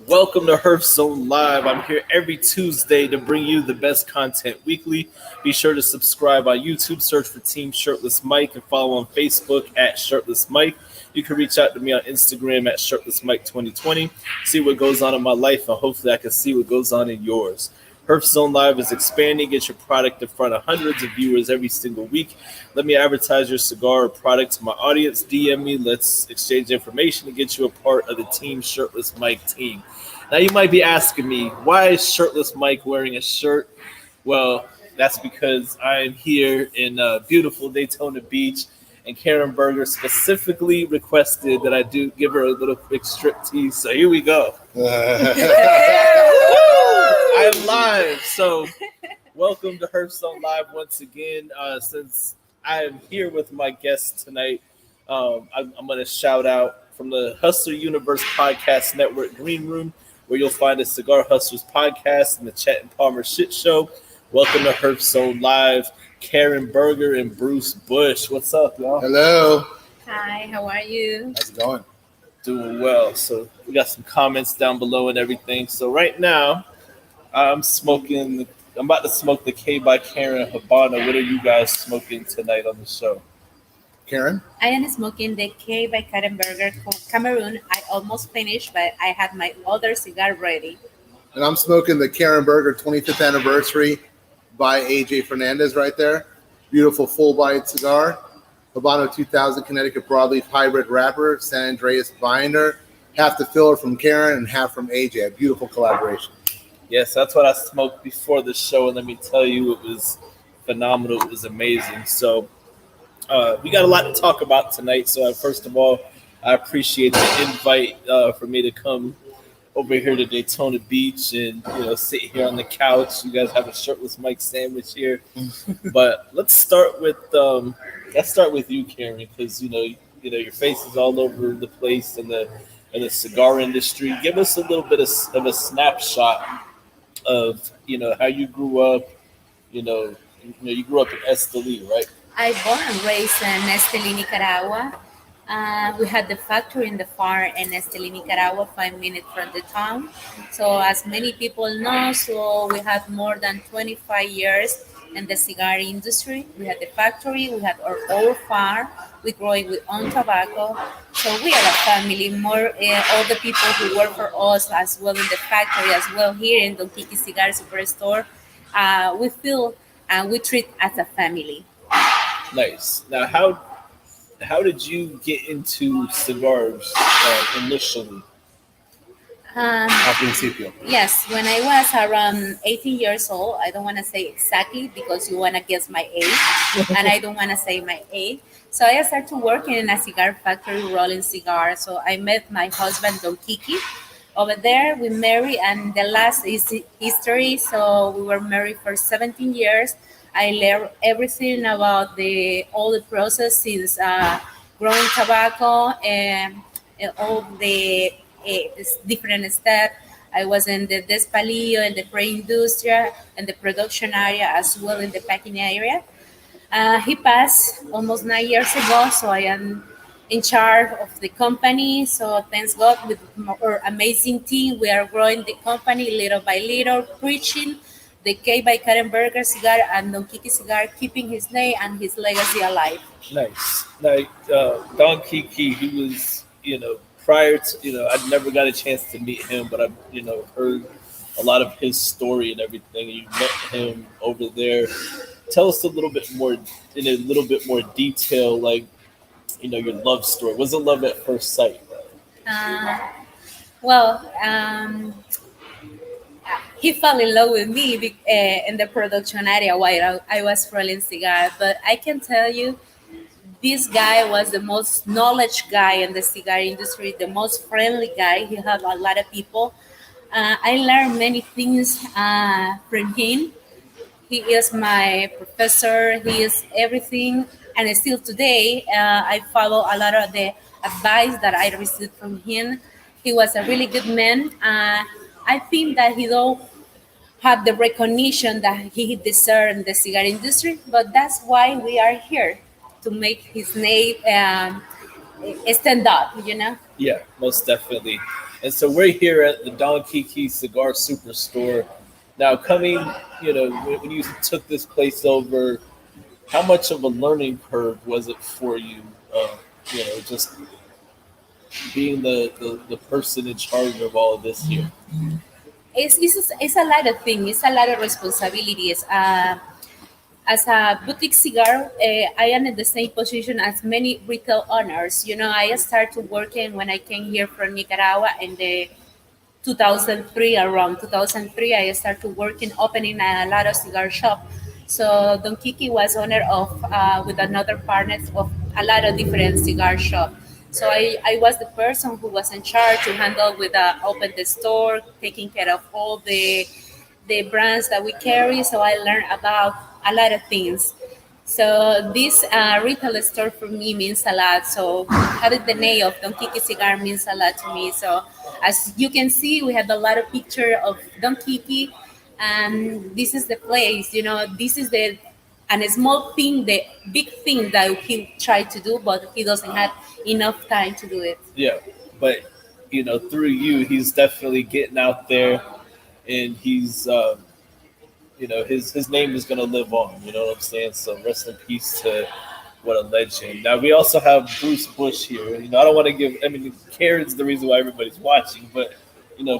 Welcome to Herf Zone Live. I'm here every Tuesday to bring you the best content weekly. Be sure to subscribe on YouTube, search for Team Shirtless Mike, and follow on Facebook at Shirtless Mike. You can reach out to me on Instagram at Shirtless Mike 2020. See what goes on in my life, and hopefully I can see what goes on in yours. Herf Zone Live is expanding. Get your product in front of hundreds of viewers every single week. Let me advertise your cigar or product to my audience. DM me. Let's exchange information to get you a part of the Team Shirtless Mike team. Now, you might be asking me, why is Shirtless Mike wearing a shirt? Well, that's because I'm here in beautiful Daytona Beach, and Karen Berger specifically requested that I do give her a little quick striptease. So here we go. I'm live. So welcome to Herf Zone Live once again. Since I am here with my guest tonight, I'm going to shout out from the Hustler Universe Podcast Network Green Room, where you'll find the Cigar Hustlers podcast and the Chet and Palmer Shit Show. Welcome to Herf Zone Live, Karen Berger and Busch. What's up, y'all? Hello. Hi, how are you? How's it going? Doing well. So we got some comments down below and everything. So right now, I'm about to smoke the K by Karen Habana. What are you guys smoking tonight on the show? Karen? I am smoking the K by Karen Berger Cameroon. I almost finished, but I have my other cigar ready. And I'm smoking the Karen Berger 25th anniversary by AJ Fernandez right there. Beautiful full-bodied cigar. Habano 2000 Connecticut broadleaf hybrid wrapper, San Andreas binder. Half the filler from Karen and half from AJ. A beautiful collaboration. Yes, that's what I smoked before the show, and let me tell you, it was phenomenal. It was amazing. So we got a lot to talk about tonight. So first of all, I appreciate the invite for me to come over here to Daytona Beach and sit here on the couch. You guys have a Shirtless Mike sandwich here, but let's start with you, Karen, because your face is all over the place in the cigar industry. Give us a little bit of a snapshot of how you grew up. You grew up in Esteli, right? I born and raised in Esteli, Nicaragua. We had the factory in the farm in Esteli, Nicaragua, 5 minutes from the town. So as many people know, so we have more than 25 years in the cigar industry. We had the factory, we had our own farm, we growing with own tobacco. So we are a family, more all the people who work for us as well in the factory, as well here in Don Kiki Cigar Superstore. We feel and we treat as a family. Nice. Now, how did you get into cigars initially? Yes, when I was around 18 years old, I don't want to say exactly because you want to guess my age, and I don't want to say my age. So I started working in a cigar factory rolling cigars. So I met my husband, Don Kiki. Over there, we married, and the last is history. So we were married for 17 years. I learned everything about all the process since growing tobacco and all the different steps. I was in the despalillo, in the pre-industria, and the production area, as well in the packing area. He passed almost 9 years ago, so I am in charge of the company. So thanks God, with our amazing team, we are growing the company little by little, preaching the K by Karen Berger cigar and Don Kiki cigar, keeping his name and his legacy alive. Nice. Like Don Kiki, he was, prior to, I never got a chance to meet him, but I've, heard a lot of his story and everything. You met him over there. Tell us a little bit more, in a little bit more detail, like, your love story. Was it love at first sight? He fell in love with me in the production area while I was rolling cigars. But I can tell you, this guy was the most knowledge guy in the cigar industry, the most friendly guy. He had a lot of people. I learned many things from him. He is my professor. He is everything. And still today, I follow a lot of the advice that I received from him. He was a really good man. I think that he don't have the recognition that he deserves in the cigar industry, but that's why we are here, to make his name stand up, Yeah, most definitely. And so we're here at the Don Kiki Cigar Superstore. Now, coming, when you took this place over, how much of a learning curve was it for you? Just being the person in charge of all of this here. It's a lot of things. It's a lot of responsibilities. As a boutique cigar, I am in the same position as many retail owners. I started working when I came here from Nicaragua in the 2003. Around 2003, I started working, opening a lot of cigar shop. So Don Kiki was owner of, with another partner, of a lot of different cigar shop. So I was the person who was in charge to handle with open the store, taking care of all the brands that we carry. So I learned about a lot of things. So this retail store for me means a lot. So having the name of Don Kiki Cigar means a lot to me. So as you can see, we have a lot of picture of Don Kiki, and this is the place. This is and a small thing, the big thing that he tried to do, but he doesn't have enough time to do it. Yeah, but through you, he's definitely getting out there, and he's his name is going to live on. You know what I'm saying? So rest in peace to what a legend. Now we also have Busch here. I don't want to give. Karen's the reason why everybody's watching, but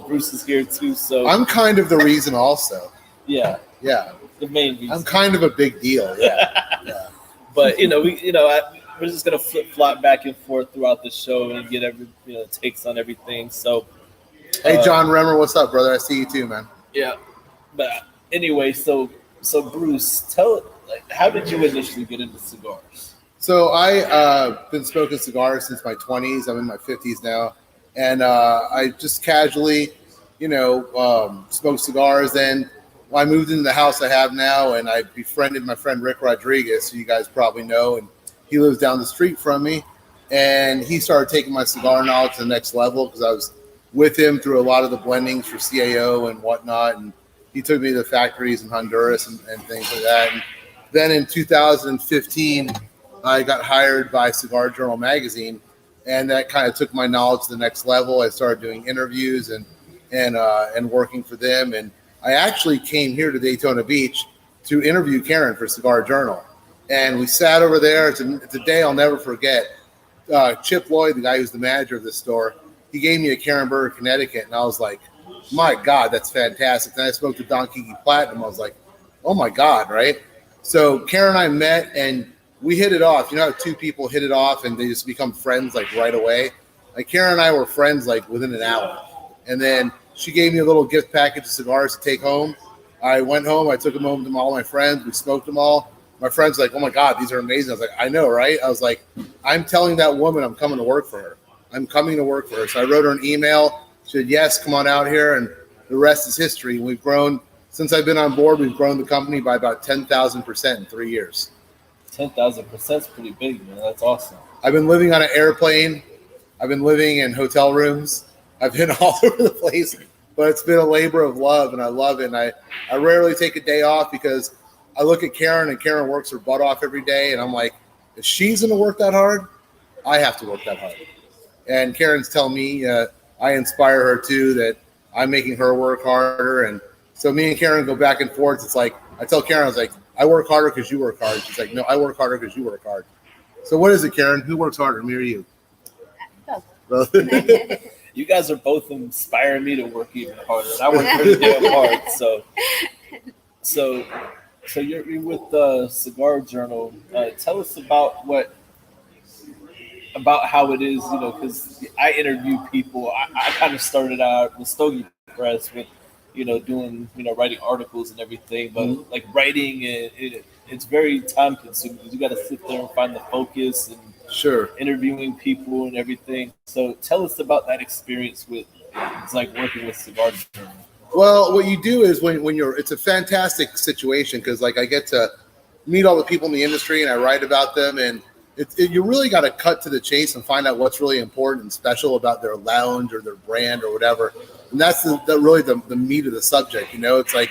Bruce is here too. So I'm kind of the reason also. Yeah. The main reason. I'm kind of a big deal. Yeah. But we're just gonna flip flop back and forth throughout the show and get every takes on everything. So, hey, John Remmer, what's up, brother? I see you too, man. Yeah, but anyway, so Bruce, how did you initially get into cigars? So I been smoking cigars since my 20s. I'm in my 50s now, and I just casually, smoke cigars. And I moved into the house I have now, and I befriended my friend Rick Rodriguez, who you guys probably know, and he lives down the street from me. And he started taking my cigar knowledge to the next level because I was with him through a lot of the blendings for CAO and whatnot. And he took me to the factories in Honduras and things like that. And then in 2015, I got hired by Cigar Journal magazine, and that kind of took my knowledge to the next level. I started doing interviews and working for them. And I actually came here to Daytona Beach to interview Karen for Cigar Journal. And we sat over there. It's a day I'll never forget. Chip Lloyd, the guy who's the manager of this store, he gave me a Karen Berger Connecticut, and I was like, my God, that's fantastic. Then I spoke to Don Kiki Platinum. I was like, oh my God, right? So Karen and I met, and we hit it off. You know how two people hit it off and they just become friends like right away? Like Karen and I were friends like within an hour. And then she gave me a little gift package of cigars to take home. I went home. I took them home to all my friends. We smoked them all. My friend's like, oh my God, these are amazing. I was like, I know, right? I was like, I'm telling that woman I'm coming to work for her. I'm coming to work for her. So I wrote her an email. She said, yes, come on out here. And the rest is history. We've grown, since I've been on board, we've grown the company by about 10,000% in 3 years. 10,000% is pretty big, man. That's awesome. I've been living on an airplane. I've been living in hotel rooms. I've been all over the place, but it's been a labor of love, and I love it. And I rarely take a day off because I look at Karen, and Karen works her butt off every day, and I'm like, if she's going to work that hard, I have to work that hard. And Karen's telling me I inspire her too, that I'm making her work harder. And so me and Karen go back and forth. It's like, I tell Karen, I was like, I work harder because you work hard. She's like, no, I work harder because you work hard. So what is it, Karen? Who works harder, me or you? Both. You guys are both inspiring me to work even harder. And I work pretty damn hard. So you're with the Cigar Journal. Tell us about how it is, because I interview people. I kind of started out with Stogie Press with, doing, writing articles and everything. But like writing, it's very time consuming because you got to sit there and find the focus and interviewing people and everything. So tell us about that experience with, it's like working with Cigar Journal. Well, what you do is when you're, it's a fantastic situation because like I get to meet all the people in the industry and I write about them, and you really got to cut to the chase and find out what's really important and special about their lounge or their brand or whatever. And that's really the meat of the subject. It's like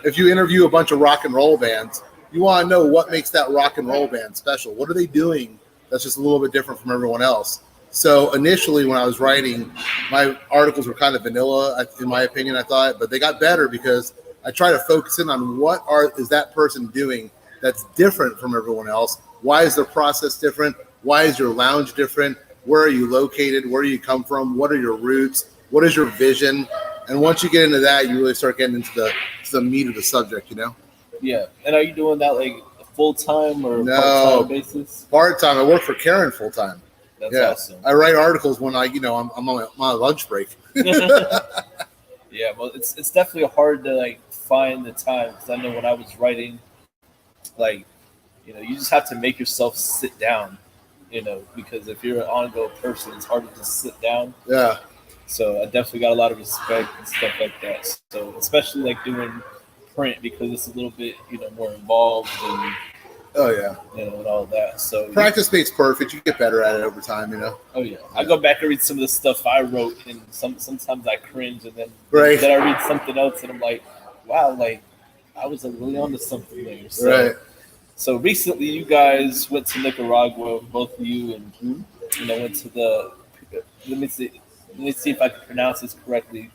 if you interview a bunch of rock and roll bands, you want to know what makes that rock and roll band special. What are they doing that's just a little bit different from everyone else? So initially, when I was writing, my articles were kind of vanilla, in my opinion. I thought, but they got better because I try to focus in on what is that person doing that's different from everyone else. Why is their process different? Why is your lounge different? Where are you located? Where do you come from? What are your roots? What is your vision? And once you get into that, you really start getting into the meat of the subject, you know? Yeah. And are you doing that like full time or No, part-time basis? Part-time. I work for Karen full time. That's awesome. I write articles when I'm on my lunch break. Yeah, well, it's definitely hard to like find the time because I know when I was writing, like, you just have to make yourself sit down, because if you're an ongoing person, it's hard to just sit down. Yeah. So I definitely got a lot of respect and stuff like that. So especially like doing print because it's a little bit, more involved and oh yeah, and all of that. So practice makes perfect. You get better at it over time, Oh yeah. I go back and read some of the stuff I wrote, and sometimes I cringe, and then right. Then I read something else, and I'm like, wow, like I was like really onto something there. So, right. So recently, you guys went to Nicaragua, both of you, and went to the. Let me see if I can pronounce this correctly.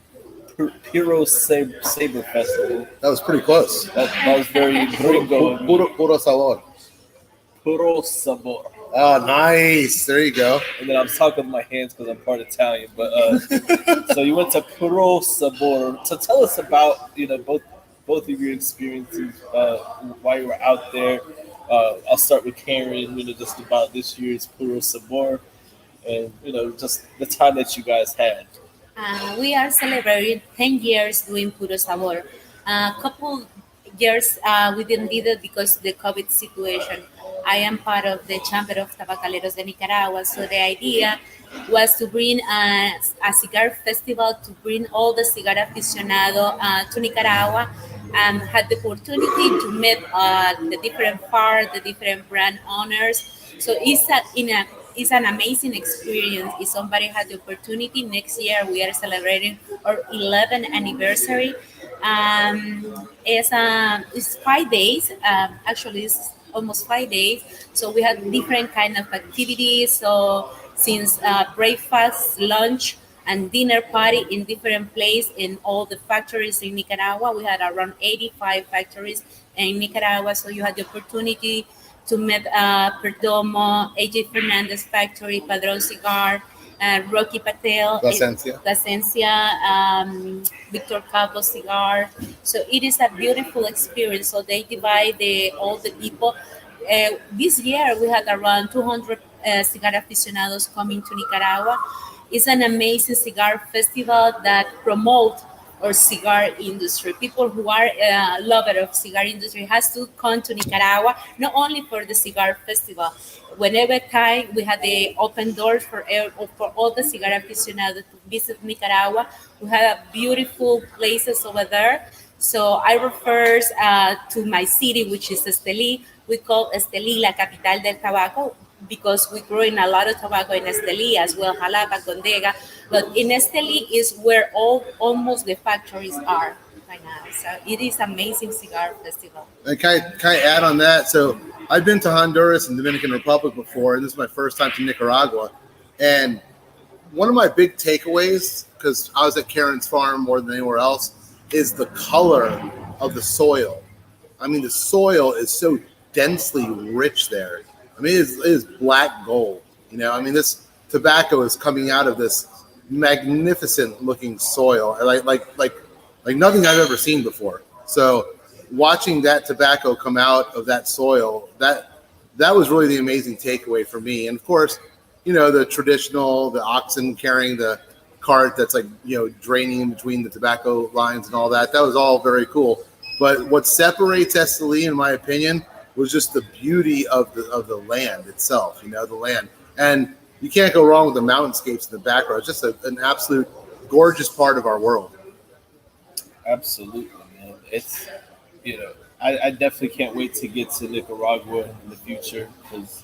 Puro Saber Festival. That was pretty close. That was very gringo. Puro sabor. Puro sabor. Oh, nice. There you go. And then I'm talking with my hands because I'm part Italian. But so you went to Puro Sabor. So tell us about both of your experiences while you were out there. I'll start with Karen. Just about this year's Puro Sabor, and just the time that you guys had. We are celebrating 10 years doing Puro Sabor. A couple years we didn't do it because of the COVID situation. I am part of the Chamber of Tabacaleros de Nicaragua, so the idea was to bring a cigar festival to bring all the cigar aficionado to Nicaragua and had the opportunity to meet the different the different brand owners. So it's an amazing experience. If somebody had the opportunity, next year we are celebrating our 11th anniversary. It's 5 days. Actually, it's almost 5 days. So we had different kind of activities. So since breakfast, lunch, and dinner party in different places in all the factories in Nicaragua. We had around 85 factories in Nicaragua. So you had the opportunity to meet Perdomo, AJ Fernandez Factory, Padron Cigar, Rocky Patel, Plasencia, Victor Cabo Cigar. So it is a beautiful experience. So they divide all the people. This year we had around 200 cigar aficionados coming to Nicaragua. It's an amazing cigar festival that promotes our cigar industry. People who are lovers of cigar industry has to come to Nicaragua, not only for the cigar festival. Whenever time we had the open doors for all the cigar aficionados to visit Nicaragua. We have beautiful places over there. So I refer to my city, which is Estelí. We call Estelí la capital del tabaco because we grow in a lot of tobacco in Estelí as well, Jalapa, Condega. But in Estelí is where almost the factories are right now. So it is amazing cigar festival. And can I add on that? So I've been to Honduras and Dominican Republic before, and this is my first time to Nicaragua. And one of my big takeaways, because I was at Karen's farm more than anywhere else, is the color of the soil. I mean, the soil is so densely rich there. I mean, it is black gold. I mean, this tobacco is coming out of this magnificent looking soil, like nothing I've ever seen before. So watching that tobacco come out of that soil, that was really the amazing takeaway for me. And of course, the traditional, the oxen carrying the cart that's draining in between the tobacco lines and all that. That was all very cool. But what separates Estelí, in my opinion, was just the beauty of the land itself, the land. And you can't go wrong with the mountainscapes in the background. It's just an absolute gorgeous part of our world. Absolutely, man. It's, I definitely can't wait to get to Nicaragua in the future because,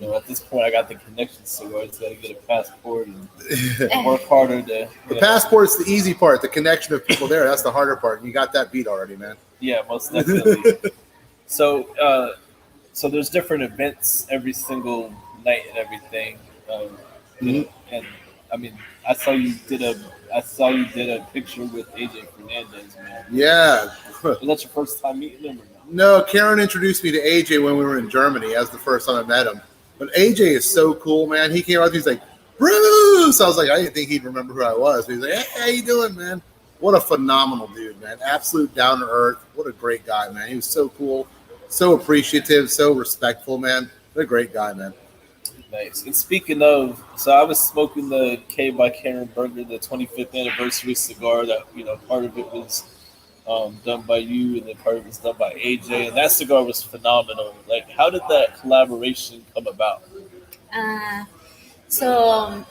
at this point I got the connection, so I just got to get a passport and work harder to. The passport's the easy part. The connection of people there, that's the harder part. And you got that beat already, man. Yeah, most definitely. So there's different events every single night and everything. Mhm. And I mean, I saw you did a I saw you did a picture with AJ Fernandez, man. Yeah. Was that your first time meeting him or no? No, Karen introduced me to AJ when we were in Germany. That was the first time I met him. But AJ is so cool, man. He came out, he's like, Bruce. I was like, I didn't think he'd remember who I was. But he's like, hey, how you doing, man? What a phenomenal dude, man. Absolute down to earth. What a great guy, man. He was so cool, so appreciative, so respectful, man. What a great guy, man. Nice. And speaking of, so I was smoking the K by Karen Berger, the 25th anniversary cigar. That part of it was done by you, and then part of it was done by AJ. And that cigar was phenomenal. Like, how did that collaboration come about? Uh, so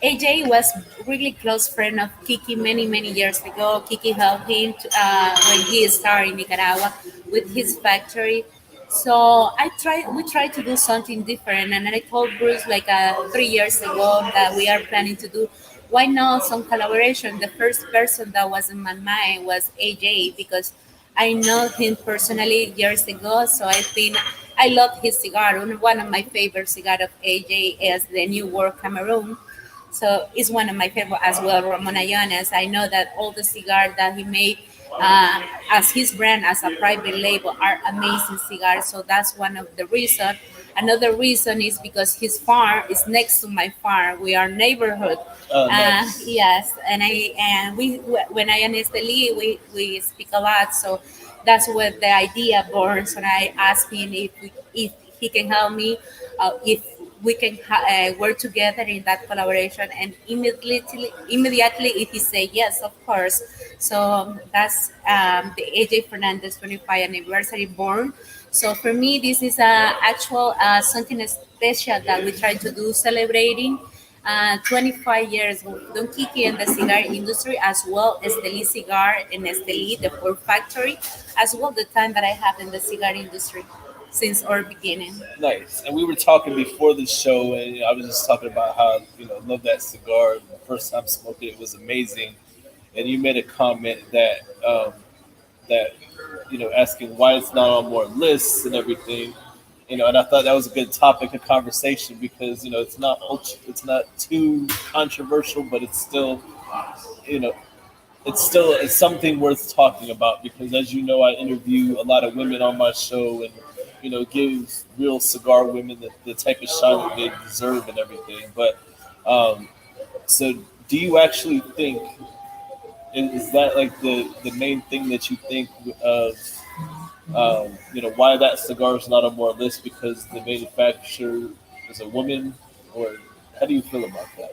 AJ was really close friend of Kiki many years ago. Kiki helped him when he started in Nicaragua with his factory. So we tried to do something different, and I told Bruce like 3 years ago that we are planning to do. Why not some collaboration? The first person that was in my mind was AJ because I know him personally years ago, so I think I love his cigar. One of my favorite cigar of AJ is the New World Cameroon. So it's one of my favorite as well, Ramon Ayones. I know that all the cigars that he made as his brand, as a private label, are amazing cigars. So that's one of the reasons. Another reason is because his farm is next to my farm. We are neighborhood. Nice. Yes, and we when I and Esteli we speak a lot. So that's where the idea born. So I asked him if he can help me, if we can work together in that collaboration, and immediately if he say yes, of course. So that's the AJ Fernandez 25 anniversary born. So for me, this is actual something special that we try to do, celebrating 25 years of Don Kiki and the cigar industry, as well as the Lee Cigar and Esteli, the Ford factory, as well the time that I have in the cigar industry since our beginning. Nice. And we were talking before the show, and I was just talking about how I love that cigar. The first time smoking it was amazing, and you made a comment that asking why it's not on more lists and everything. And I thought that was a good topic of conversation because it's not too controversial, but you know it's something worth talking about because, as you know, I interview a lot of women on my show and give real cigar women the type of shine that they deserve and everything. But so, do you actually think is that like the main thing that you think of? Why that cigar is not on more list because the manufacturer is a woman, or how do you feel about that?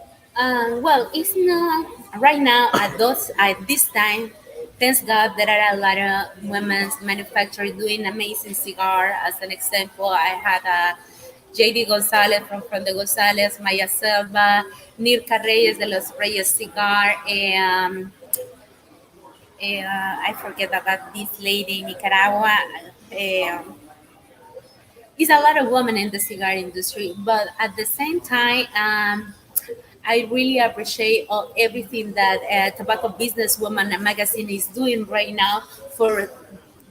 Well, it's not right now at this time. Thanks God, there are a lot of women's manufacturers doing amazing cigar. As an example, I had a JD Gonzalez from the Gonzalez, Maya Selva, Nirka Reyes de los Reyes Cigar, and I forget about this lady in Nicaragua. Um, it's a lot of women in the cigar industry, but at the same time, I really appreciate everything that Tobacco Businesswoman magazine is doing right now for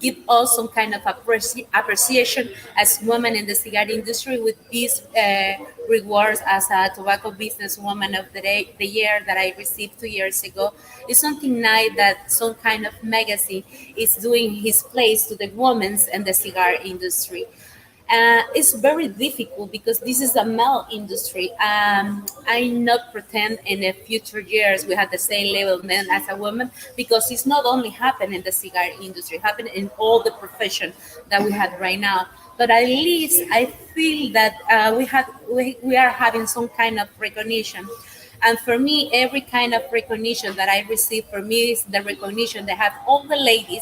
give us some kind of appreciation as women in the cigar industry with these rewards as a tobacco businesswoman of the year that I received 2 years ago. It's something nice that some kind of magazine is doing his place to the women and the cigar industry. It's very difficult because this is a male industry. I not pretend in the future years we have the same level men as a woman because it's not only happen in the cigar industry, happen in all the profession that we have right now. But at least I feel that we are having some kind of recognition. And for me, every kind of recognition that I receive for me is the recognition that have all the ladies,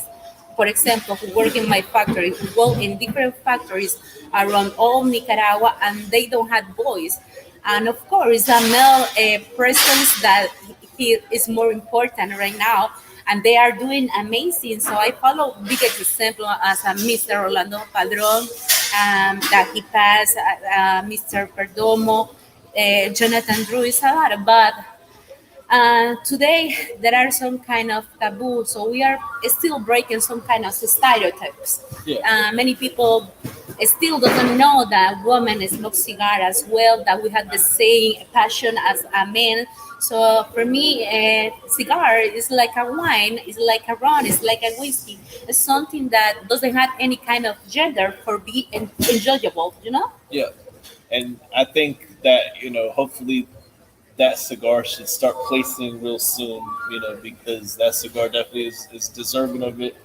for example, who work in my factory, who go in different factories around all Nicaragua, and they don't have voice. And of course, a male presence that he is more important right now, and they are doing amazing. So I follow biggest example as a Mr. Orlando Padron, that he passed, Mr. Perdomo, Jonathan Drew is a lot, but today, there are some kind of taboo, so we are still breaking some kind of stereotypes. Yeah. Many people still doesn't know that women smoke cigar as well, that we have the same passion as a man. So for me, cigar is like a wine, it's like a rum, it's like a whiskey. It's something that doesn't have any kind of gender for be enjoyable, you know? Yeah, and I think that hopefully that cigar should start placing real soon. Because that cigar definitely is deserving of it.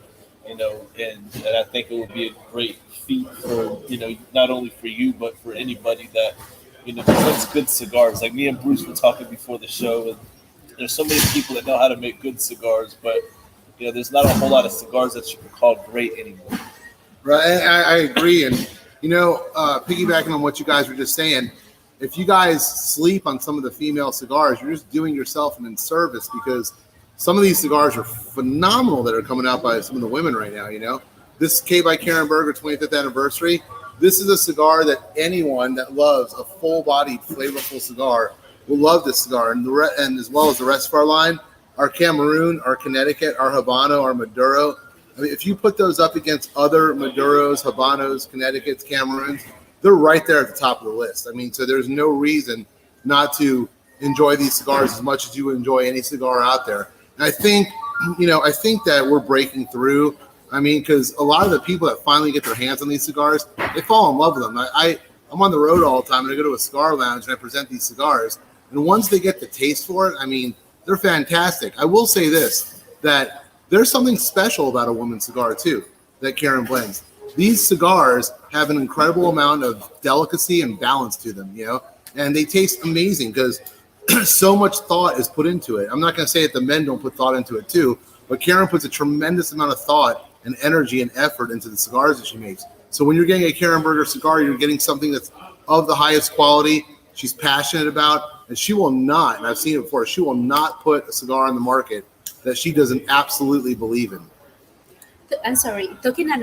And I think it would be a great feat for not only for you but for anybody that makes good cigars. Like me and Bruce were talking before the show, and there's so many people that know how to make good cigars, but there's not a whole lot of cigars that you can call great anymore. Right, I agree. And piggybacking on what you guys were just saying, if you guys sleep on some of the female cigars, you're just doing yourself an inservice, because some of these cigars are phenomenal that are coming out by some of the women right now. This K by Karen Berger 25th anniversary, this is a cigar that anyone that loves a full-bodied, flavorful cigar will love this cigar. And as well as the rest of our line, our Cameroon, our Connecticut, our Habano, our Maduro. I mean, if you put those up against other Maduros, Habanos, Connecticut's, Cameroons, they're right there at the top of the list. I mean, so there's no reason not to enjoy these cigars as much as you enjoy any cigar out there. And I think that we're breaking through. I mean, because a lot of the people that finally get their hands on these cigars, they fall in love with them. I'm on the road all the time, and I go to a cigar lounge and I present these cigars. And once they get the taste for it, I mean, they're fantastic. I will say this, that there's something special about a woman's cigar too that Karen blends. These cigars have an incredible amount of delicacy and balance to them, and they taste amazing because so much thought is put into it. I'm not going to say that the men don't put thought into it too, but Karen puts a tremendous amount of thought and energy and effort into the cigars that she makes. So when you're getting a Karen Berger cigar, you're getting something that's of the highest quality, she's passionate about, and she will not, and I've seen it before, she will not put a cigar on the market that she doesn't absolutely believe in. I'm sorry, talking on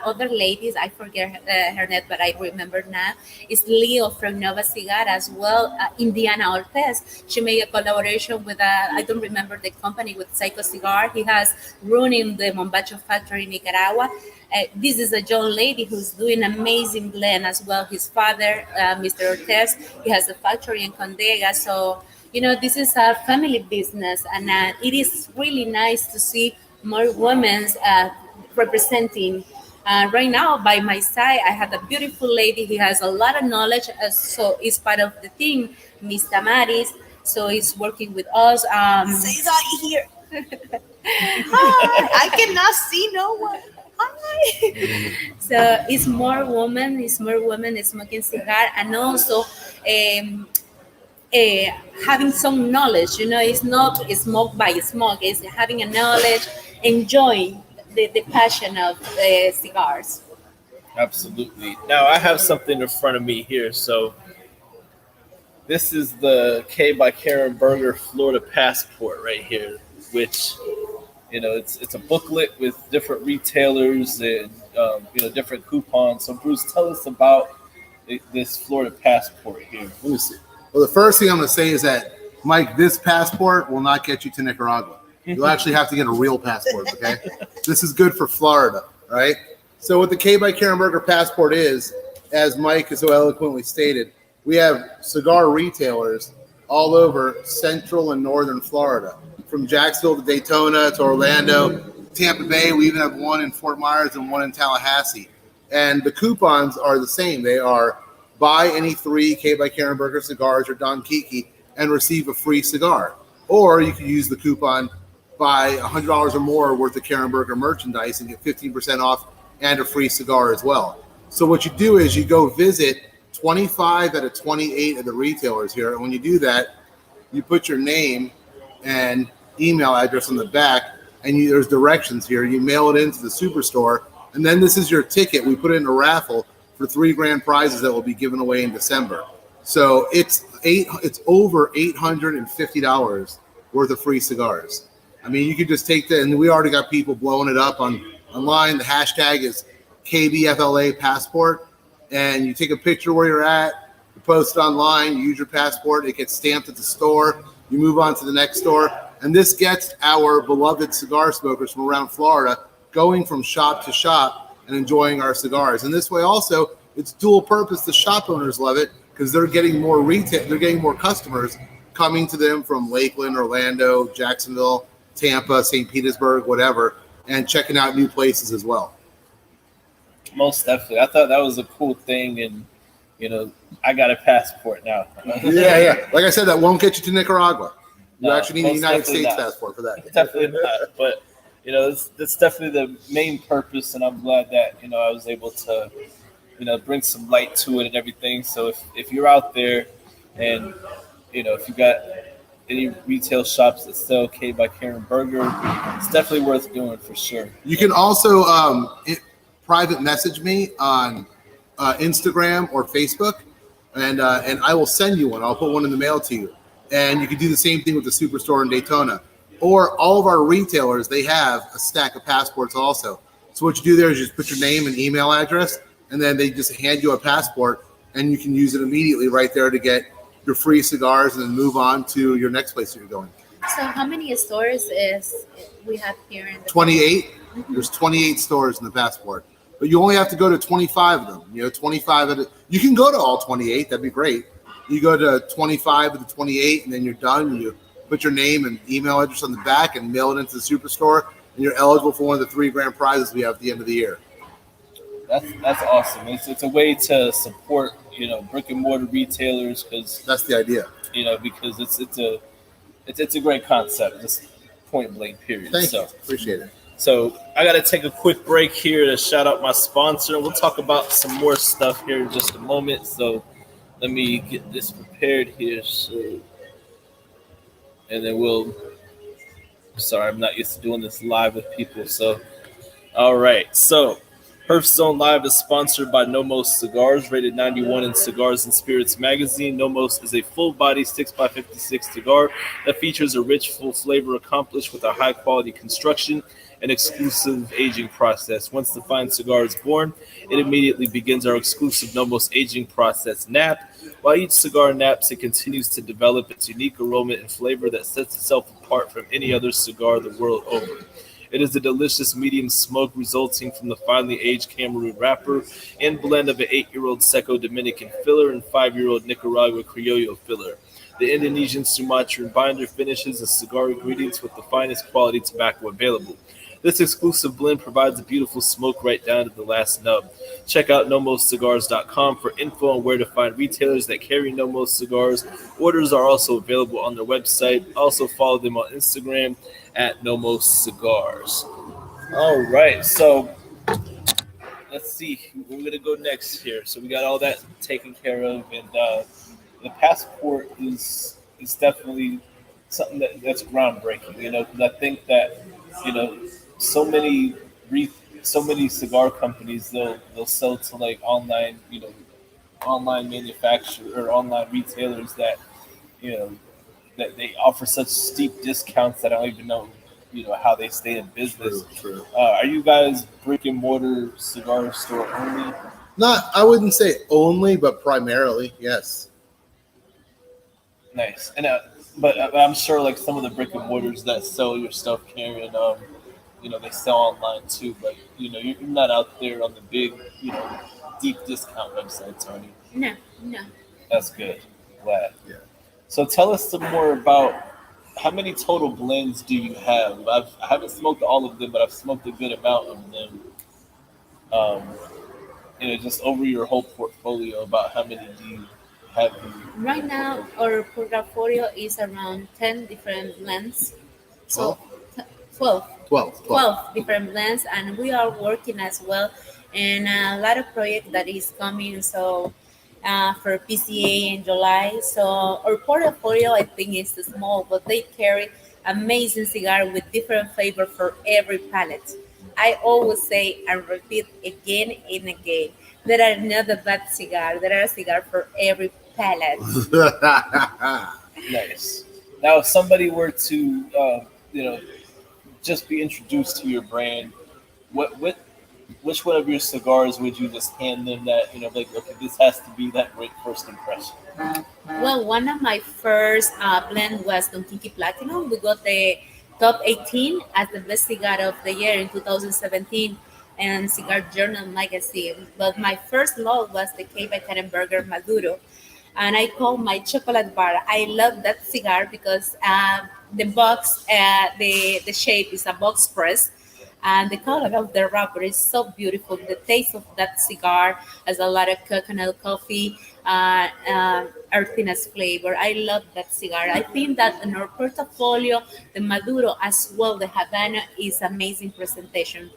other ladies, I forget her name, but I remember now, is Leo from Nomos Cigars as well. Indiana Ortez, she made a collaboration with, I don't remember the company, with Seco Cigar. He has running the Mombacho factory in Nicaragua. This is a young lady who's doing amazing blend as well. His father, Mr. Ortez, he has a factory in Condega. So, this is a family business, and it is really nice to see more women representing. Right now, by my side, I have a beautiful lady. He has a lot of knowledge, so it's part of the team, Miss Tamaris. So he's working with us. Say that here. Hi, I cannot see no one. Hi. So it's more women smoking cigar, and also having some knowledge. It's not smoke by smoke. It's having a knowledge, enjoying the passion of the cigars. Absolutely. Now I have something in front of me here. So this is the K by Karen Berger Florida Passport right here, which it's a booklet with different retailers and different coupons. So Bruce, tell us about this Florida Passport here. Let me see. Well, the first thing I'm going to say is that, Mike, this passport will not get you to Nicaragua. You'll actually have to get a real passport, okay? This is good for Florida, right? So what the K by Karen Berger Passport is, as Mike has so eloquently stated, we have cigar retailers all over central and northern Florida, from Jacksonville to Daytona to Orlando, Tampa Bay. We even have one in Fort Myers and one in Tallahassee. And the coupons are the same. They are buy any 3 K by Karen Berger cigars or Don Kiki and receive a free cigar. Or you can use the coupon, buy $100 or more worth of Karen Berger merchandise and get 15% off and a free cigar as well. So what you do is you go visit 25 out of 28 of the retailers here. And when you do that, you put your name and email address on the back, and there's directions here. You mail it into the superstore, and then this is your ticket. We put it in a raffle for 3 grand prizes that will be given away in December. So it's over $850 worth of free cigars. I mean, you could just take that, and we already got people blowing it up online. The hashtag is KBFLA Passport, and you take a picture where you're at, you post it online, you use your passport, it gets stamped at the store, you move on to the next store, and this gets our beloved cigar smokers from around Florida going from shop to shop and enjoying our cigars. And this way also, it's dual purpose. The shop owners love it because they're getting more retail, they're getting more customers coming to them from Lakeland, Orlando, Jacksonville, Tampa, St. Petersburg, whatever, and checking out new places as well. Most definitely. I thought that was a cool thing, and I got a passport now. Yeah. Like I said, that won't get you to Nicaragua. You actually need a most United definitely States not. passport for that. Definitely not. But that's definitely the main purpose, and I'm glad that I was able to bring some light to it and everything. So if you're out there, and if you got any retail shops that sell K by Karen Berger, it's definitely worth doing for sure. You can also private message me on Instagram or Facebook, and I will send you one. I'll put one in the mail to you. And you can do the same thing with the Superstore in Daytona. Or all of our retailers, they have a stack of passports also. So what you do there is just put your name and email address, and then they just hand you a passport, and you can use it immediately right there to get your free cigars and then move on to your next place that you're going. So how many stores is we have here in the 28. There's 28 stores in the passport. But you only have to go to 25 of them. 25 you can go to all 28. That'd be great. You go to 25 of the 28, and then you're done. And you put your name and email address on the back and mail it into the Superstore, and you're eligible for one of the 3 grand prizes we have at the end of the year. That's awesome. It's a way to support brick and mortar retailers, because That's the idea. because it's a great concept. Just point blank. Period. Thank you. Appreciate it. So I got to take a quick break here to shout out my sponsor. We'll talk about some more stuff here in just a moment. So let me get this prepared here. And then sorry, I'm not used to doing this live with people. So, all right. So Herf Zone Live is sponsored by Nomos Cigars, rated 91 in Cigars and Spirits magazine. Nomos is a full-body 6x56 cigar that features a rich, full flavor accomplished with a high-quality construction and exclusive aging process. Once the fine cigar is born, it immediately begins our exclusive Nomos Aging Process nap. While each cigar naps, it continues to develop its unique aroma and flavor that sets itself apart from any other cigar the world over. It is a delicious medium smoke resulting from the finely aged Cameroon wrapper and blend of an 8-year-old seco Dominican filler and 5-year-old Nicaragua criollo filler. The Indonesian Sumatran binder finishes the cigar ingredients with the finest quality tobacco available. This exclusive blend provides a beautiful smoke right down to the last nub. Check out nomoscigars.com for info on where to find retailers that carry Nomos cigars. Orders are also available on their website. Also follow them on Instagram at Nomos Cigars. All right, so let's see. We're going to go next here. So we got all that taken care of, and the passport is definitely something that's groundbreaking, because I think that, so many cigar companies, they'll sell to like online manufacturers or online retailers that that they offer such steep discounts that I don't even know how they stay in business. True. Are you guys brick and mortar cigar store only? I wouldn't say only, but primarily, yes. Nice. And but I'm sure like some of the brick and mortars that sell your stuff, Karen, they sell online too, but you're not out there on the big, deep discount websites, are you? No. That's good. Glad. Yeah. So tell us some more about how many total blends do you have? I haven't smoked all of them, but I've smoked a good amount of them. Just over your whole portfolio, about how many do you have? Right now, our portfolio is around 10 different blends. So 12 different blends, and we are working as well in a lot of projects that is coming. So for PCA in July. So our portfolio, I think, is small, but they carry amazing cigar with different flavor for every palate. I always say and repeat again and again, there are not a bad cigar. There are cigars for every palate. Nice. Now, if somebody were to, just be introduced to your brand, which one of your cigars would you just hand them that, like, okay, this has to be that great first impression? Well, one of my first blend was Don Kiki Platinum. We got the top 18 as the best cigar of the year in 2017. and Cigar Journal magazine. But my first love was the K by Karen Berger Maduro, and I call my chocolate bar. I love that cigar because the box, the shape is a box press, and the color of the wrapper is so beautiful. The taste of that cigar has a lot of coconut coffee, earthiness flavor. I love that cigar. I think that in our portfolio, the Maduro as well, the Havana is amazing presentation.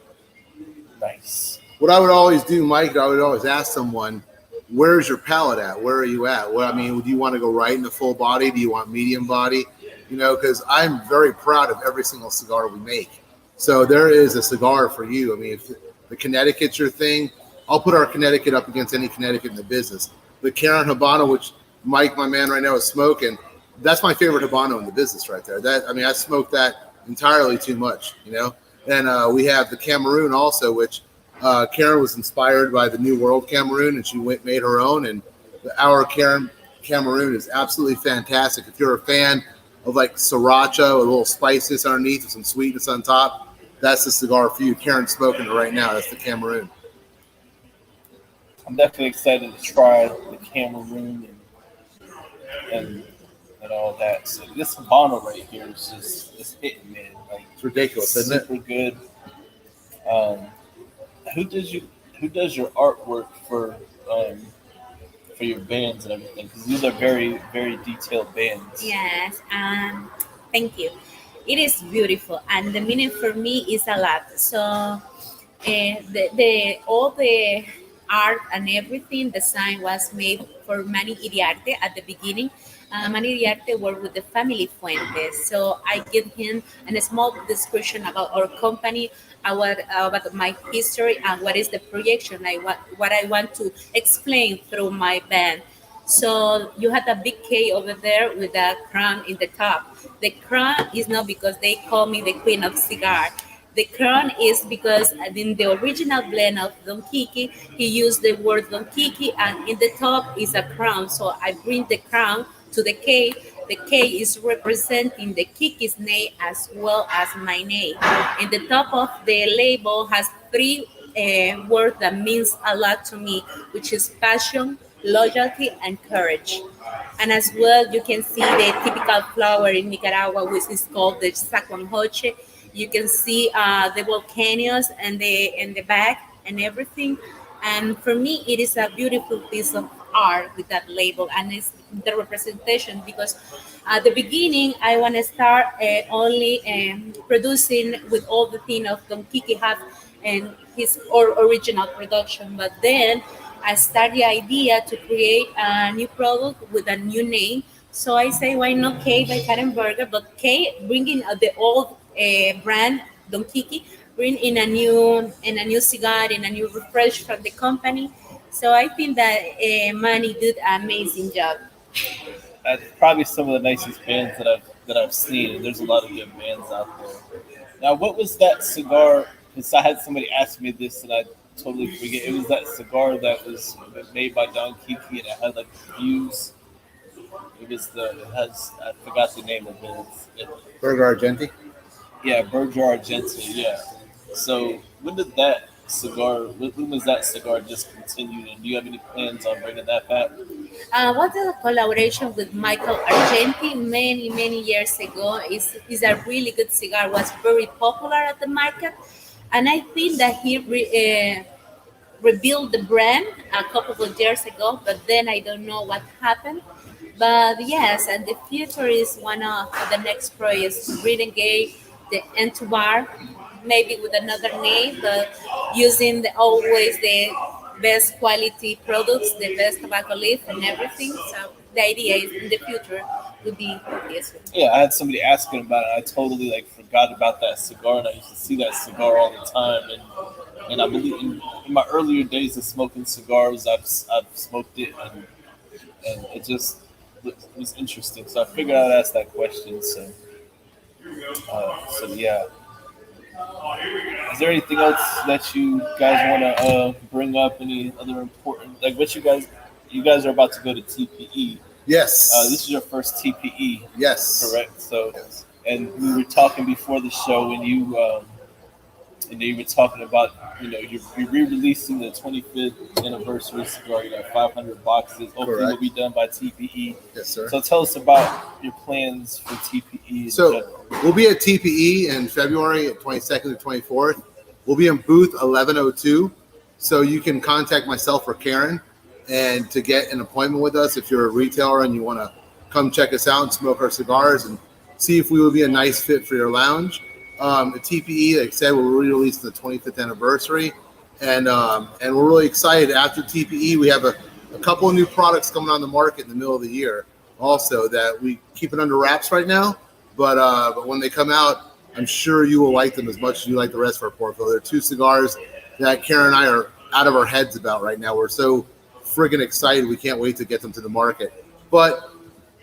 Nice. What I would always do, Mike, I would always ask someone, where's your palate at? Where are you at? Well, I mean, do you want to go right into full body? Do you want medium body? You know, because I'm very proud of every single cigar we make. So there is a cigar for you. I mean, if the Connecticut's your thing, I'll put our Connecticut up against any Connecticut in the business. The Karen Habano, which Mike, my man right now, is smoking, that's my favorite Habano in the business right there. That, I mean, I smoked that entirely too much, you know? And we have the Cameroon also, which Karen was inspired by the New World Cameroon, and she made her own. And our Cameroon is absolutely fantastic. If you're a fan of like sriracha, a little spices underneath, with some sweetness on top, that's the cigar for you. Karen's smoking it right now. That's the Cameroon. I'm definitely excited to try the Cameroon and all that. So this Habano right here is just it's hitting, man. Like It's ridiculous, isn't it? super good. Um, who does your artwork for your bands and everything? Because these are very very detailed bands. Yes, thank you. It is beautiful, and the meaning for me is a lot. So, the all the art and everything design was made for Manny Iriarte at the beginning. Manny Iriarte worked with the family Fuentes, so I give him a small description about our company, about my history, and what is the projection what I want to explain through my band. So you had a big K over there with a crown in the top. The crown is not because they call me the queen of cigar. The crown is because in the original blend of Don Kiki, he used the word Don Kiki, and in the top is a crown. So I bring the crown to the K. The K is representing the Kiki's name as well as my name. In the top of the label has three words that means a lot to me, which is passion, loyalty, and courage. And as well, you can see the typical flower in Nicaragua, which is called the sacuanjoche. You can see the volcanoes and the back and everything. And for me, it is a beautiful piece of art with that label, and it's the representation because at the beginning, I want to start only producing with all the thing of Don Kiki have and his original production, but then I start the idea to create a new product with a new name. So I say, why not K by Karen Berger? But K bringing the old brand Don Kiki, bring in a new cigar, in a new refresh from the company. So I think that Manny did an amazing job. Probably some of the nicest bands that I've seen. And there's a lot of good bands out there. Now, what was that cigar? Because I had somebody ask me this, and I totally forget. It was that cigar that was made by Don Kiki, and it had like views. It has I forgot the name of it. Berger Argenti. Yeah, Berger Argenti. Yeah. So when did that cigar? When was that cigar discontinued? And do you have any plans on bringing that back? What a collaboration with Michael Argenti many years ago is a really good cigar. Was very popular at the market, and I think that he rebuilt the brand a couple of years ago. But then I don't know what happened. But yes, and the future is one of the next projects. Renegade the Entubar, maybe with another name, but using always the best quality products, the best tobacco leaf and everything. So the idea is in the future would be this one. Yeah, I had somebody asking about it. I totally like forgot about that cigar, and I used to see that cigar all the time. And I believe in my earlier days of smoking cigars, I've smoked it, and it just was interesting. So I figured I'd ask that question. So yeah. Is there anything else that you guys want to bring up? Any other important, like what you guys are about to go to TPE. Yes. This is your first TPE, Yes. correct? So, Yes. and we were talking before the show, and And then you were talking about, you're re-releasing the 25th anniversary cigar. You got 500 boxes. Hopefully, Correct. will be done by TPE. Yes, sir. So tell us about your plans for TPE. So we'll be at TPE in February at 22nd to 24th. We'll be in booth 1102. So you can contact myself or Karen and to get an appointment with us if you're a retailer and you want to come check us out and smoke our cigars and see if we would be a nice fit for your lounge. The TPE, like I said, we're re-releasing the 25th anniversary, and we're really excited. After TPE, we have a couple of new products coming on the market in the middle of the year also that we keep it under wraps right now, but when they come out, I'm sure you will like them as much as you like the rest of our portfolio. There are two cigars that Karen and I are out of our heads about right now. We're so friggin' excited. We can't wait to get them to the market. But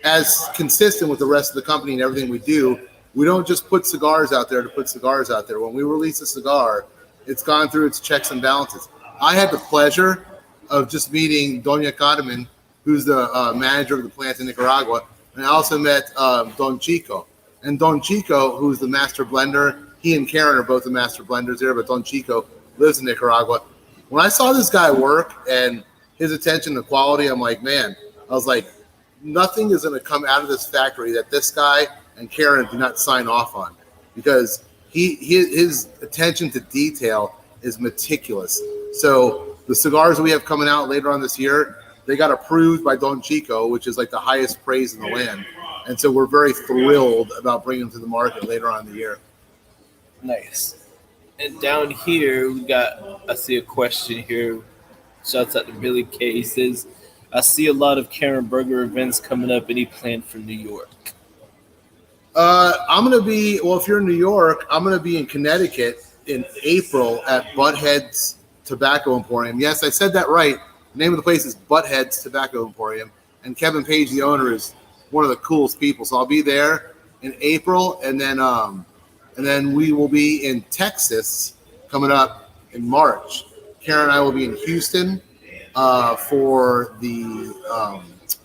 as consistent with the rest of the company and everything we do, we don't just put cigars out there to put cigars out there. When we release a cigar, it's gone through its checks and balances. I had the pleasure of just meeting Doña Carmen, who's the manager of the plant in Nicaragua, and I also met Don Chico. And Don Chico, who's the master blender, he and Karen are both the master blenders there, but Don Chico lives in Nicaragua. When I saw this guy work and his attention to quality, I'm like, man, I was like, nothing is going to come out of this factory that this guy and Karen do not sign off on, because his attention to detail is meticulous. So the cigars that we have coming out later on this year, they got approved by Don Chico, which is like the highest praise in the land. And so we're very thrilled about bringing them to the market later on in the year. Nice. And down here, I see a question here. Shouts out to Billy K. He says, I see a lot of Karen Berger events coming up. Any plan for New York? I'm going to be, well, if you're in New York, I'm going to be in Connecticut in April at Butthead's Tobacco Emporium. Yes, I said that right. The name of the place is Butthead's Tobacco Emporium. And Kevin Page, the owner, is one of the coolest people. So I'll be there in April. And then we will be in Texas coming up in March. Karen and I will be in Houston for the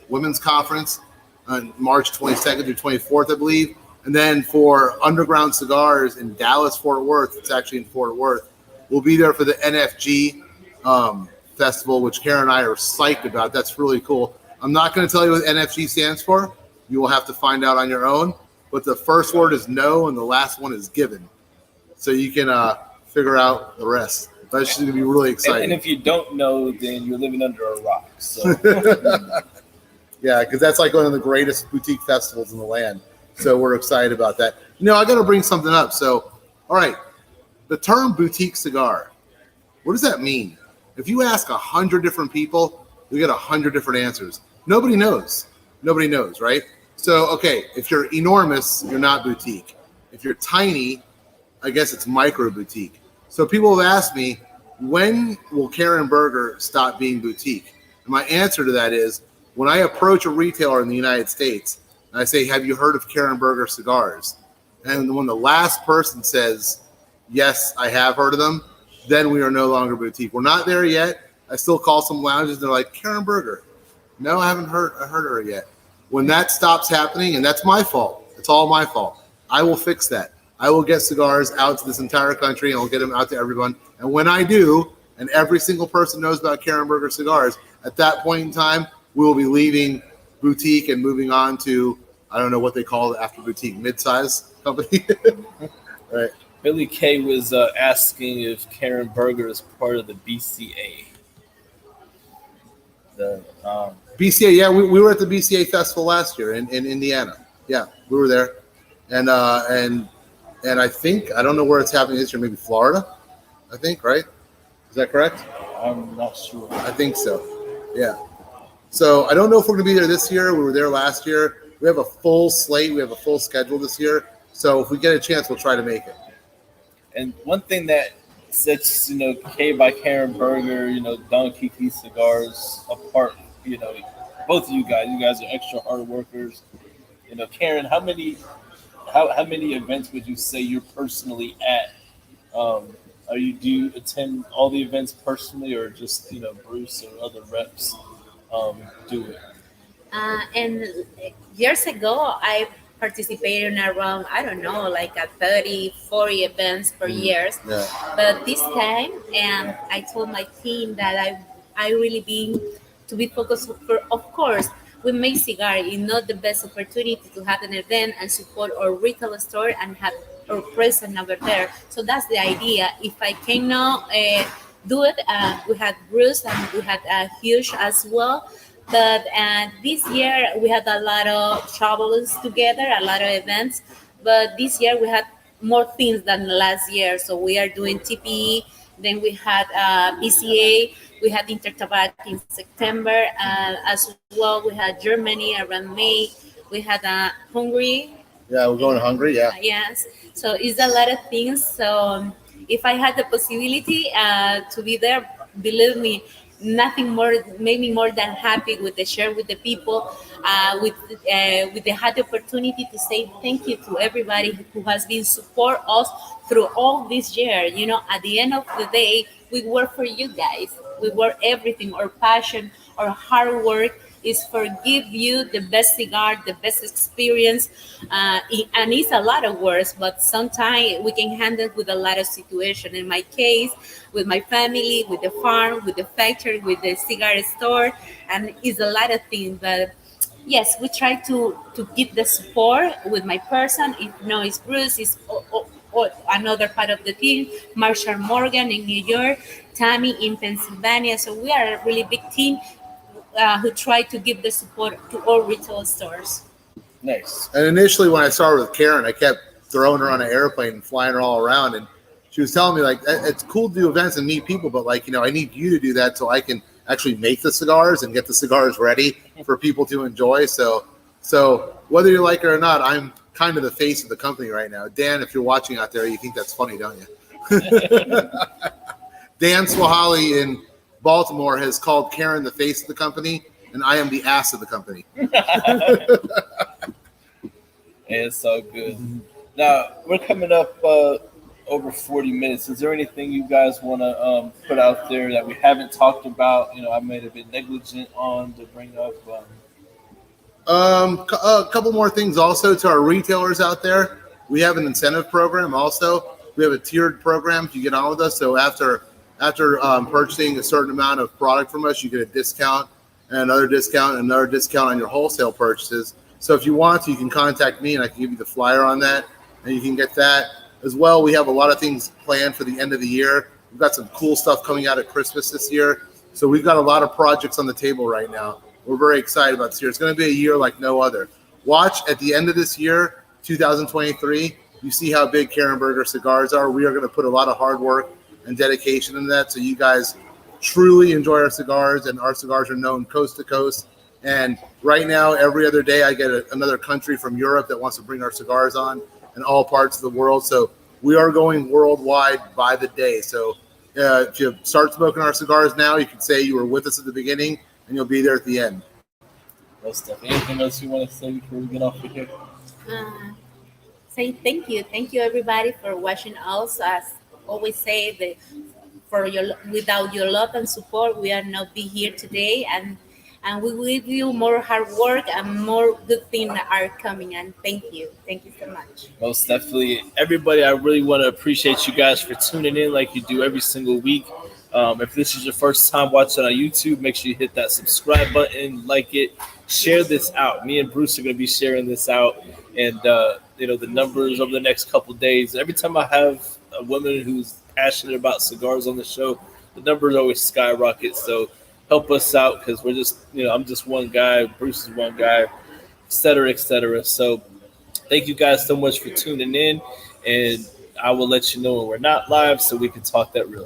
women's conference on March 22nd through 24th, I believe. And then for Underground Cigars in Dallas, Fort Worth, it's actually in Fort Worth, we'll be there for the NFG festival, which Karen and I are psyched about. That's really cool. I'm not going to tell you what NFG stands for. You will have to find out on your own. But the first word is no, and the last one is given. So you can figure out the rest. That's going to be really exciting. And if you don't know, then you're living under a rock. So. Yeah, because that's like one of the greatest boutique festivals in the land. So we're excited about that. I got to bring something up. So, all right, the term boutique cigar, what does that mean? If you ask 100 different people, you get 100 different answers. Nobody knows. Nobody knows, right? So, okay, if you're enormous, you're not boutique. If you're tiny, I guess it's micro boutique. So people have asked me, when will Karen Berger stop being boutique? And my answer to that is, when I approach a retailer in the United States and I say, have you heard of Karen Berger cigars? And when the last person says, yes, I have heard of them, then we are no longer boutique. We're not there yet. I still call some lounges. They're like, Karen Berger. No, I haven't heard her yet. When that stops happening, and that's my fault. It's all my fault. I will fix that. I will get cigars out to this entire country and I'll get them out to everyone. And when I do, and every single person knows about Karen Berger cigars, at that point in time, we will be leaving boutique and moving on to, I don't know what they call it after boutique, mid-size company. Right. Billy K was asking if Karen Berger is part of the BCA. BCA, yeah, we were at the BCA festival last year in Indiana. Yeah, we were there. And I think, I don't know where it's happening this year, maybe Florida, I think, right? Is that correct? I'm not sure. I think so, yeah. So I don't know if we're going to be there this year. We were there last year. We have a full slate. We have a full schedule this year. So if we get a chance, we'll try to make it. And one thing that sets, K by Karen Berger, Don Kiki Cigars apart, both of you guys are extra hard workers. Karen, how many events would you say you're personally at? Do you attend all the events personally, or just Bruce or other reps do it? And years ago, participating around, I don't know, like a 30, 40 events per year. Yeah. But this time, I told my team that I really being to be focused for, of course, we make cigar is not the best opportunity to have an event and support our retail store and have our presence over there. So that's the idea. If I cannot do it, we had Bruce and we had Huge as well. But this year we had a lot of travels together, a lot of events. But this year we had more things than last year. So we are doing TPE. Then we had BCA. We had Intertabac in September. As well, we had Germany around May. We had Hungary. Yeah, we're going to Hungary. Yeah. Yes. So it's a lot of things. So if I had the possibility to be there, believe me, nothing more made me more than happy with the share with the people, with the had the opportunity to say thank you to everybody who has been support us through all this year. You know, at the end of the day, we work for you guys. We work everything, our passion, our hard work is for give you the best cigar, the best experience, and it's a lot of words, but sometimes we can handle with a lot of situation. In my case, with my family, with the farm, with the factory, with the cigar store, and it's a lot of things. But yes, we try to give the support with my person. If no, it's Bruce, it's or another part of the team, Marshall Morgan in New York, Tammy in Pennsylvania. So we are a really big team who try to give the support to all retail stores. Nice. And initially, when I started with Karen, I kept throwing her on an airplane and flying her all around. And she was telling me, like, it's cool to do events and meet people, but, like, you know, I need you to do that so I can actually make the cigars and get the cigars ready for people to enjoy. So whether you like it or not, I'm kind of the face of the company right now. Dan, if you're watching out there, you think that's funny, don't you? Dan Swahali in Baltimore has called Karen the face of the company, and I am the ass of the company. It's so good. Now, we're coming up over 40 minutes. Is there anything you guys want to put out there that we haven't talked about? You know, I might have been negligent on to bring up. A couple more things also to our retailers out there. We have an incentive program also. We have a tiered program to get on with us. So after purchasing a certain amount of product from us, you get a discount and another discount and another discount on your wholesale purchases. So if you want to, you can contact me and I can give you the flyer on that and you can get that as well. We have a lot of things planned for the end of the year. We've got some cool stuff coming out at Christmas this year. So we've got a lot of projects on the table right now. We're very excited about this year. It's going to be a year like no other. Watch at the end of this year, 2023, you see how big Karen Berger Cigars are. We are going to put a lot of hard work and dedication in that so you guys truly enjoy our cigars, and our cigars are known coast to coast. And right now, every other day, I get another country from Europe that wants to bring our cigars on in all parts of the world. So we are going worldwide by the day. So if you start smoking our cigars now, you can say you were with us at the beginning, and you'll be there at the end. Well, Steph, anything else you want to say before we get off of here? Say thank you. Thank you, everybody, for watching us. As always say, without your love and support, we are not be here today. And we will give you more hard work and more good things that are coming. And thank you. Thank you so much. Most definitely. Everybody, I really want to appreciate you guys for tuning in like you do every single week. If this is your first time watching on YouTube, make sure you hit that subscribe button, like it, share this out. Me and Bruce are going to be sharing this out, and the numbers over the next couple of days. Every time I have a woman who's passionate about cigars on the show, the numbers always skyrocket. So help us out because we're just, I'm just one guy, Bruce is one guy, et cetera, et cetera. So thank you guys so much for tuning in, and I will let you know when we're not live so we can talk that real shit.